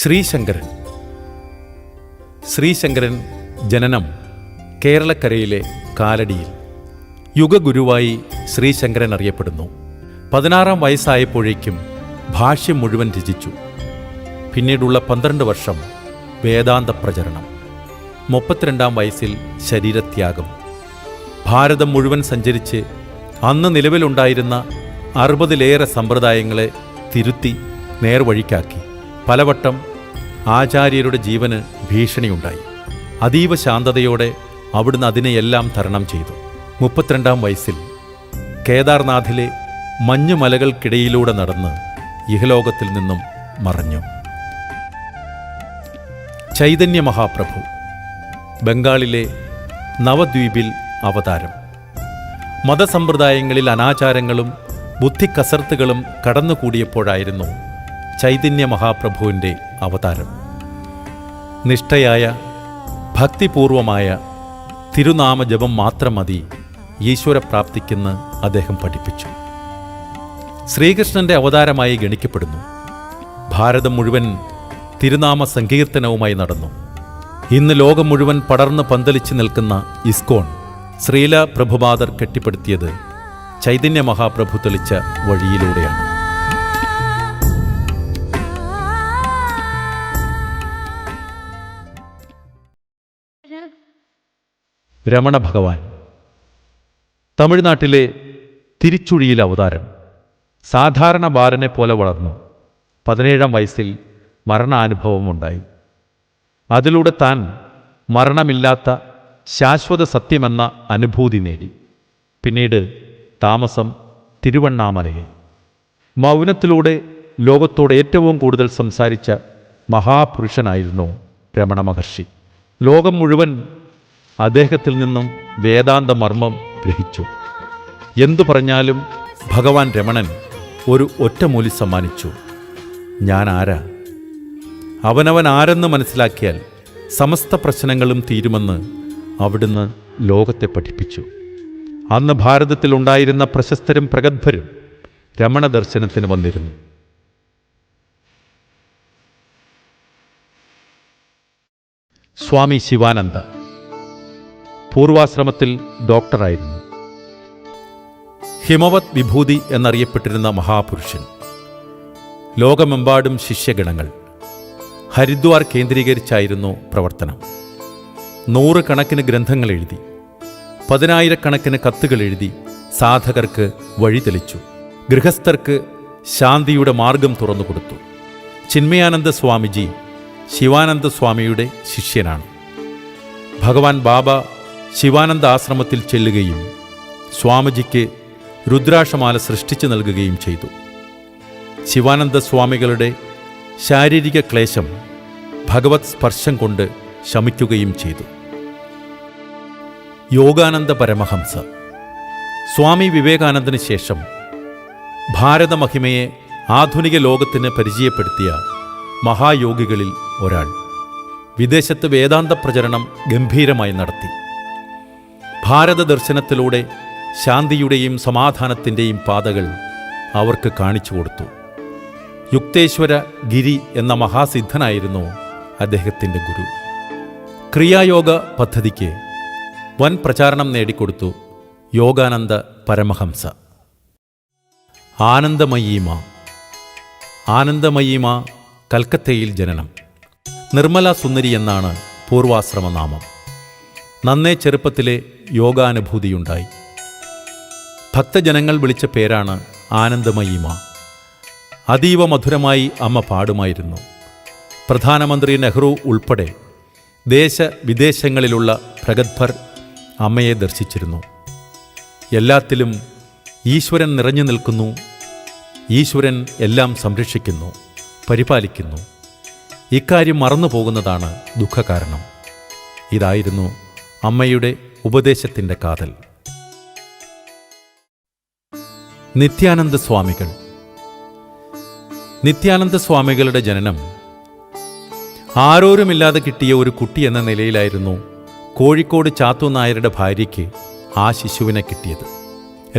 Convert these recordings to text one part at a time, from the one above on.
ശ്രീശങ്കരൻ. ശ്രീശങ്കരൻ ജനനം കേരളക്കരയിലെ കാലടിയിൽ. യുഗഗുരുവായി ശ്രീശങ്കരൻ അറിയപ്പെടുന്നു. 16 വയസ്സായപ്പോഴേക്കും ഭാഷ്യം മുഴുവൻ രചിച്ചു. പിന്നീടുള്ള 12 വർഷം വേദാന്ത പ്രചരണം. 32 വയസ്സിൽ ശരീരത്യാഗം. ഭാരതം മുഴുവൻ സഞ്ചരിച്ച് അന്ന് നിലവിലുണ്ടായിരുന്ന 60-ലേറെ സമ്പ്രദായങ്ങളെ തിരുത്തി നേർവഴിക്കാക്കി. പലവട്ടം ആചാര്യരുടെ ജീവന് ഭീഷണിയുണ്ടായി. അതീവ ശാന്തതയോടെ അവിടുന്ന് അതിനെയെല്ലാം തരണം ചെയ്തു. 32 വയസ്സിൽ കേദാർനാഥിലെ മഞ്ഞുമലകൾക്കിടയിലൂടെ നടന്ന് ഇഹലോകത്തിൽ നിന്നും മറഞ്ഞു. ചൈതന്യ മഹാപ്രഭു ബംഗാളിലെ നവദ്വീപിൽ അവതാരം. മതസമ്പ്രദായങ്ങളിൽ അനാചാരങ്ങളും ബുദ്ധിക്കസർത്തുകളും കടന്നുകൂടിയപ്പോഴായിരുന്നു ചൈതന്യ മഹാപ്രഭുവിൻ്റെ അവതാരം. നിഷ്ഠയായ ഭക്തിപൂർവമായ തിരുനാമജപം മാത്രം മതി ഈശ്വരപ്രാപ്തിക്കെന്ന് അദ്ദേഹം പഠിപ്പിച്ചു. ശ്രീകൃഷ്ണന്റെ അവതാരമായി ഗണിക്കപ്പെടുന്നു. ഭാരതം മുഴുവൻ തിരുനാമ സങ്കീർത്തനവുമായി നടന്നു. ഇന്ന് ലോകം മുഴുവൻ പടർന്ന് പന്തലിച്ച് നിൽക്കുന്ന ഇസ്കോൺ ശ്രീല പ്രഭുപാദർ കെട്ടിപ്പടുത്തിയത് ചൈതന്യ മഹാപ്രഭു തെളിച്ച വഴിയിലൂടെയാണ്. രമണ ഭഗവാൻ തമിഴ്നാട്ടിലെ തിരുച്ചുഴിയിൽ അവതാരം. സാധാരണ ബാലനെ പോലെ വളർന്നു. 17 വയസ്സിൽ മരണാനുഭവമുണ്ടായി. അതിലൂടെ താൻ മരണമില്ലാത്ത ശാശ്വത സത്യമെന്ന അനുഭൂതി നേടി. പിന്നീട് താമസം തിരുവണ്ണാമലയിൽ. മൗനത്തിലൂടെ ലോകത്തോട് ഏറ്റവും കൂടുതൽ സംസാരിച്ച മഹാപുരുഷനായിരുന്നു രമണ മഹർഷി. ലോകം മുഴുവൻ അദ്ദേഹത്തിൽ നിന്നും വേദാന്ത മർമ്മം ഗ്രഹിച്ചു. എന്തു പറഞ്ഞാലും ഭഗവാൻ രമണൻ ഒരു ഒറ്റമൂലി സമ്മാനിച്ചു: ഞാൻ ആരാ? അവനവൻ ആരെന്ന് മനസ്സിലാക്കിയാൽ സമസ്ത പ്രശ്നങ്ങളും തീരുമെന്ന് അവിടുന്ന് ലോകത്തെ പഠിപ്പിച്ചു. അന്ന് ഭാരതത്തിലുണ്ടായിരുന്ന പ്രശസ്തരും പ്രഗത്ഭരും രമണ ദർശനത്തിന് വന്നിരുന്നു. സ്വാമി ശിവാനന്ദ പൂർവാശ്രമത്തിൽ ഡോക്ടറായിരുന്നു. ഹിമവത് വിഭൂതി എന്നറിയപ്പെട്ടിരുന്ന മഹാപുരുഷൻ. ലോകമെമ്പാടും ശിഷ്യഗണങ്ങൾ. ഹരിദ്വാർ കേന്ദ്രീകരിച്ചായിരുന്നു പ്രവർത്തനം. 100 കണക്കിന് ഗ്രന്ഥങ്ങൾ എഴുതി. 10,000 കണക്കിന് കത്തുകൾ എഴുതി സാധകർക്ക് വഴി തെളിച്ചു. ഗൃഹസ്ഥർക്ക് ശാന്തിയുടെ മാർഗം തുറന്നുകൊടുത്തു. ചിന്മയാനന്ദ സ്വാമിജി ശിവാനന്ദ സ്വാമിയുടെ ശിഷ്യനാണ്. ഭഗവാൻ ബാബ ശിവാനന്ദ ആശ്രമത്തിൽ ചെല്ലുകയും സ്വാമിജിക്ക് രുദ്രാക്ഷമാല സൃഷ്ടിച്ചു നൽകുകയും ചെയ്തു. ശിവാനന്ദ സ്വാമികളുടെ ശാരീരിക ക്ലേശം ഭഗവത് സ്പർശം കൊണ്ട് ശമിക്കുകയും ചെയ്തു. യോഗാനന്ദ പരമഹംസ സ്വാമി വിവേകാനന്ദന് ശേഷം ഭാരതമഹിമയെ ആധുനിക ലോകത്തിന് പരിചയപ്പെടുത്തിയ മഹായോഗികളിൽ ഒരാൾ. വിദേശത്ത് വേദാന്ത പ്രചരണം ഗംഭീരമായി നടത്തി. ഭാരത ദർശനത്തിലൂടെ ശാന്തിയുടെയും സമാധാനത്തിൻ്റെയും പാതകൾ അവർക്ക് കാണിച്ചു കൊടുത്തു. യുക്തേശ്വര ഗിരി എന്ന മഹാസിദ്ധനായിരുന്നു അദ്ദേഹത്തിൻ്റെ ഗുരു. ക്രിയായോഗ പദ്ധതിക്ക് വൻ പ്രചാരണം നേടിക്കൊടുത്തു യോഗാനന്ദ പരമഹംസ. ആനന്ദമയീമ കൽക്കത്തയിൽ ജനനം. നിർമ്മല സുന്ദരി എന്നാണ് പൂർവാശ്രമനാമം. നന്നേ ചെറുപ്പത്തിലെ യോഗാനുഭൂതിയുണ്ടായി. ഭക്തജനങ്ങൾ വിളിച്ച പേരാണ് ആനന്ദമയീമ. അതീവ മധുരമായി അമ്മ പാടുമായിരുന്നു. പ്രധാനമന്ത്രി നെഹ്റു ഉൾപ്പെടെ ദേശവിദേശങ്ങളിലുള്ള പ്രഗത്ഭർ അമ്മയെ ദർശിച്ചിരുന്നു. എല്ലാത്തിലും ഈശ്വരൻ നിറഞ്ഞു നിൽക്കുന്നു. ഈശ്വരൻ എല്ലാം സംരക്ഷിക്കുന്നു, പരിപാലിക്കുന്നു. ഇക്കാര്യം മറന്നു പോകുന്നതാണ് ദുഃഖകാരണം. ഇതായിരുന്നു അമ്മയുടെ ഉപദേശത്തിൻ്റെ കാതൽ. നിത്യാനന്ദ സ്വാമികൾ. നിത്യാനന്ദ സ്വാമികളുടെ ജനനം ആരോരുമില്ലാതെ കിട്ടിയ ഒരു കുട്ടി എന്ന നിലയിലായിരുന്നു കോഴിക്കോട് ചാത്തു നായരുടെ ഭാര്യയ്ക്ക് ആ ശിശുവിനെ കിട്ടിയത്.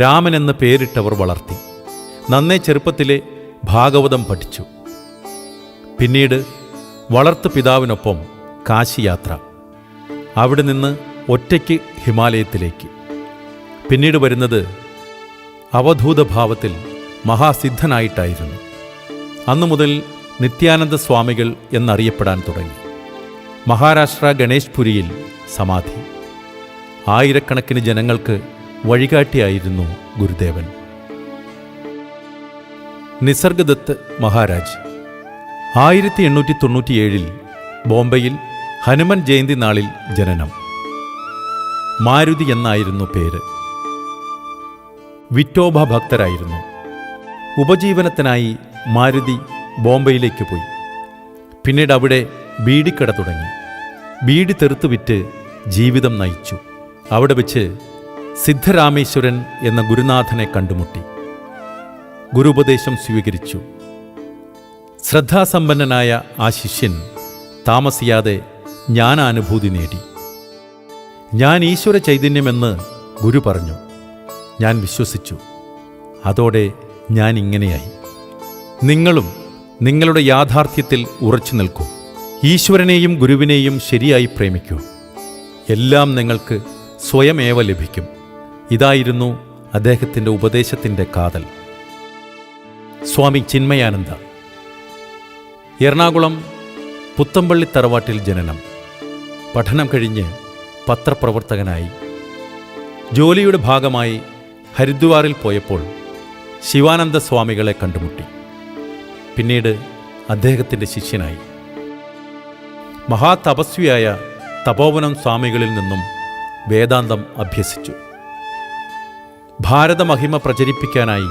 രാമൻ എന്ന് പേരിട്ടവർ വളർത്തി. നന്നേ ചെറുപ്പത്തിലെ ഭാഗവതം പഠിച്ചു. പിന്നീട് വളർത്തു പിതാവിനൊപ്പം കാശി യാത്ര. അവിടെ നിന്ന് ഒറ്റയ്ക്ക് ഹിമാലയത്തിലേക്ക്. പിന്നീട് വരുന്നത് അവധൂതഭാവത്തിൽ മഹാസിദ്ധനായിട്ടായിരുന്നു. അന്നു മുതൽ നിത്യാനന്ദ സ്വാമികൾ എന്നറിയപ്പെടാൻ തുടങ്ങി. മഹാരാഷ്ട്ര ഗണേഷ്പുരിയിൽ സമാധി. ആയിരക്കണക്കിന് ജനങ്ങൾക്ക് വഴികാട്ടിയായിരുന്നു ഗുരുദേവൻ. നിസർഗദത്ത് മഹാരാജ് 1897 ബോംബെയിൽ ഹനുമൻ ജയന്തി നാളിൽ ജനനം. മാരുതി എന്നായിരുന്നു പേര്. വിറ്റോബ ഭക്തരായിരുന്നു. ഉപജീവനത്തിനായി മാരുതി ബോംബെയിലേക്ക് പോയി. പിന്നീട് അവിടെ ബീഡിക്കട തുടങ്ങി. ബീഡി തെറുത്തു വിറ്റ് ജീവിതം നയിച്ചു. അവിടെ വെച്ച് സിദ്ധരാമേശ്വരൻ എന്ന ഗുരുനാഥനെ കണ്ടുമുട്ടി. ഗുരുപദേശം സ്വീകരിച്ചു. ശ്രദ്ധാസമ്പന്നനായ ആ ശിഷ്യൻ താമസിയാതെ ജ്ഞാനാനുഭൂതി നേടി. ഞാൻ ഈശ്വര ചൈതന്യമെന്ന് ഗുരു പറഞ്ഞു. ഞാൻ വിശ്വസിച്ചു. അതോടെ ഞാൻ ഇങ്ങനെയായി. നിങ്ങളും നിങ്ങളുടെ യാഥാർത്ഥ്യത്തിൽ ഉറച്ചു നിൽക്കൂ. ഈശ്വരനെയും ഗുരുവിനെയും ശരിയായി പ്രേമിക്കൂ. എല്ലാം നിങ്ങൾക്ക് സ്വയമേവ ലഭിക്കും. ഇതായിരുന്നു അദ്ദേഹത്തിൻ്റെ ഉപദേശത്തിൻ്റെ കാതൽ. സ്വാമി ചിന്മയാനന്ദ. എറണാകുളം പുത്തമ്പള്ളി തറവാട്ടിൽ ജനനം. പഠനം കഴിഞ്ഞ് പത്രപ്രവർത്തകനായി. ജോലിയുടെ ഭാഗമായി ഹരിദ്വാറിൽ പോയപ്പോൾ ശിവാനന്ദ സ്വാമികളെ കണ്ടുമുട്ടി. പിന്നീട് അദ്ദേഹത്തിൻ്റെ ശിഷ്യനായി. മഹാതപസ്വിയായ തപോവനം സ്വാമികളിൽ നിന്നും വേദാന്തം അഭ്യസിച്ചു. ഭാരതമഹിമ പ്രചരിപ്പിക്കാനായി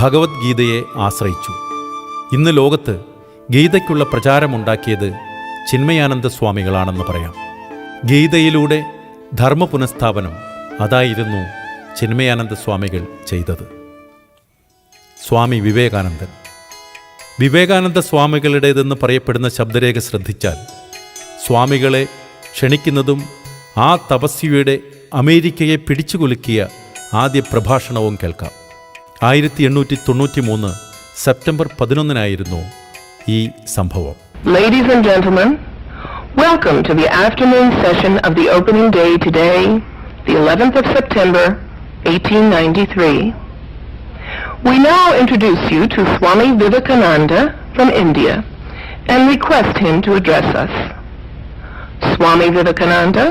ഭഗവത്ഗീതയെ ആശ്രയിച്ചു. ഇന്ന് ലോകത്ത് ഗീതയ്ക്കുള്ള പ്രചാരമുണ്ടാക്കിയത് ചിന്മയാനന്ദ സ്വാമികളാണെന്ന് പറയാം. ഗീതയിലൂടെ ധർമ്മ പുനഃസ്ഥാപനം, അതായിരുന്നു ചിന്മയാനന്ദ സ്വാമികൾ ചെയ്തത്. സ്വാമി വിവേകാനന്ദൻ. വിവേകാനന്ദ സ്വാമികളുടേതെന്ന് പറയപ്പെടുന്ന ശബ്ദരേഖ ശ്രദ്ധിച്ചാൽ സ്വാമികളെ ക്ഷണിക്കുന്നതും ആ തപസ്വിയുടെ അമേരിക്കയെ പിടിച്ചുകുലുക്കിയ ആദ്യ പ്രഭാഷണവും കേൾക്കാം. 1893 സെപ്റ്റംബർ 11 ഈ സംഭവം. Ladies and gentlemen, welcome to the afternoon session of the opening day today, the 11th of September, 1893. We now introduce you to Swami Vivekananda from India and request him to address us. Swami Vivekananda.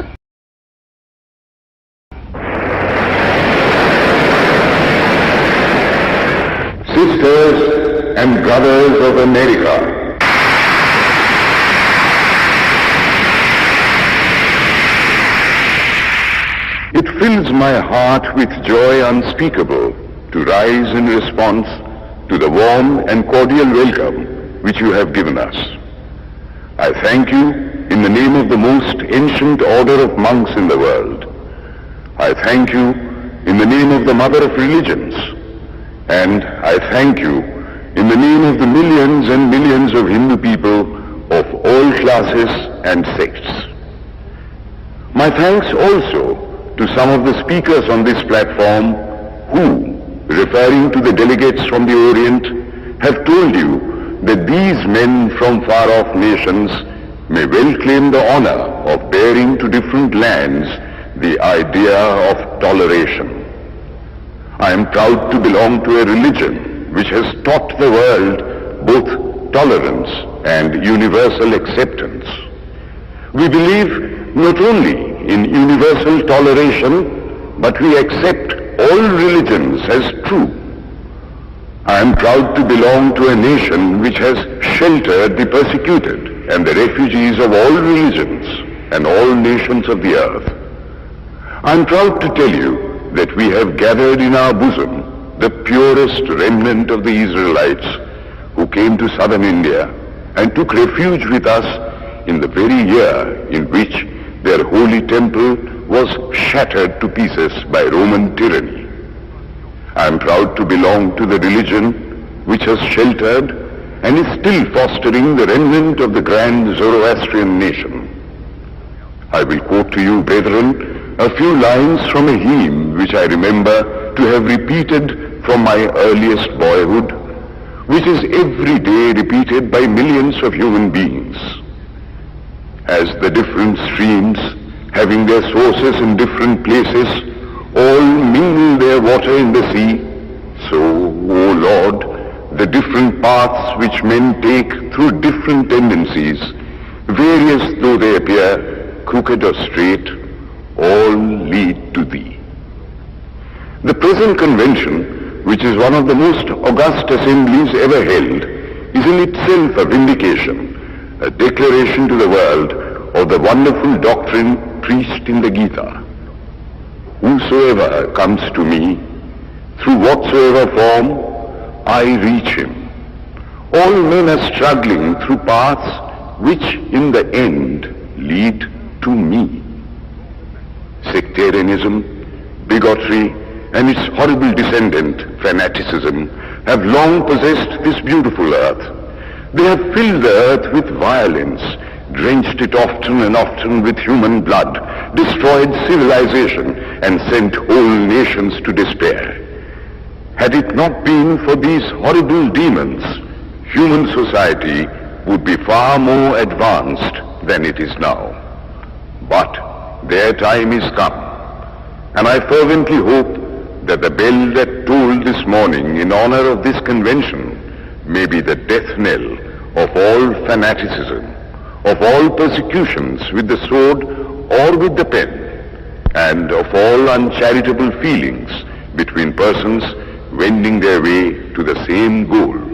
Sisters and brothers of America, it fills my heart with joy unspeakable to rise in response to the warm and cordial welcome which you have given us. I thank you in the name of the most ancient order of monks in the world. I thank you in the name of the mother of religions. And I thank you in the name of the millions and millions of Hindu people of all classes and sects. My thanks also to some of the speakers on this platform who, referring to the delegates from the Orient, have told you that these men from far-off nations may well claim the honor of bearing to different lands the idea of toleration. I am proud to belong to a religion which has taught the world both tolerance and universal acceptance. We believe not only in universal toleration, but we accept all religions as true. I am proud to belong to a nation which has sheltered the persecuted and the refugees of all religions and all nations of the earth. I am proud to tell you that we have gathered in our bosom the purest remnant of the Israelites who came to southern India and took refuge with us in the very year in which their holy temple was shattered to pieces by Roman tyranny. I am proud to belong to the religion which has sheltered and is still fostering the remnant of the grand Zoroastrian nation. I will quote to you, brethren, a few lines from a hymn which I remember to have repeated from my earliest boyhood, which is every day repeated by millions of human beings. as the different streams, having their sources in different places, all mingle their water in the sea, so, O Lord, the different paths which men take through different tendencies, various though they appear, crooked or straight, all lead to Thee. The present convention, which is one of the most august assemblies ever held, is in itself a vindication, a declaration to the world of the wonderful doctrine preached in the Gita. Whosoever comes to me, through whatsoever form, I reach him. All men are struggling through paths which in the end lead to me. Sectarianism, bigotry, and its horrible descendant, fanaticism, have long possessed this beautiful earth. They have filled the earth with violence, drenched it often and often with human blood, destroyed civilization, and sent whole nations to despair. Had it not been for these horrible demons, human society would be far more advanced than it is now. But their time is come, and I fervently hope that the bell that tolled this morning in honor of this convention may be the death knell of all fanaticism, of all persecutions with the sword or with the pen, and of all uncharitable feelings between persons wending their way to the same goal.